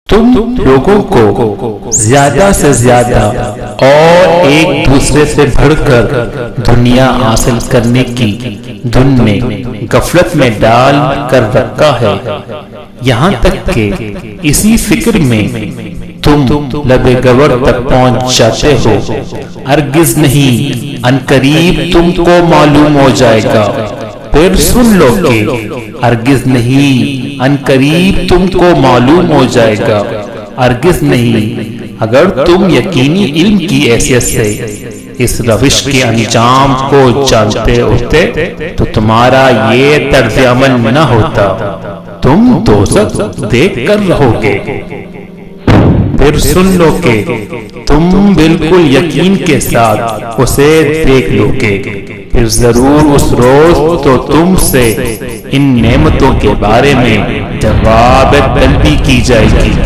تم لوگوں کو زیادہ سے زیادہ اور ایک دوسرے سے بڑھ کر دنیا حاصل کرنے کی دھن میں غفلت میں ڈال کر رکھا ہے، یہاں تک کہ اسی فکر میں تم لب گور تک پہنچ جاتے ہو۔ ہرگز نہیں، عنقریب تم کو معلوم ہو جائے گا۔ پھر سن لو کہ ہرگز نہیں، عنقریب تم کو معلوم ہو جائے گا۔ ہرگز نہیں، اگر تم یقینی علم کی حیثیت سے اس روش کے انجام کو جانتے ہوتے تو تمہارا یہ طرز عمل نہ ہوتا، تم دوزخ دیکھ کر رہو گے۔ پھر سن لو کہ تم بالکل یقین کے ساتھ اسے دیکھ لو گے، پھر ضرور اس روز تو تم سے ان نعمتوں کے بارے میں جواب طلبی کی جائے گی۔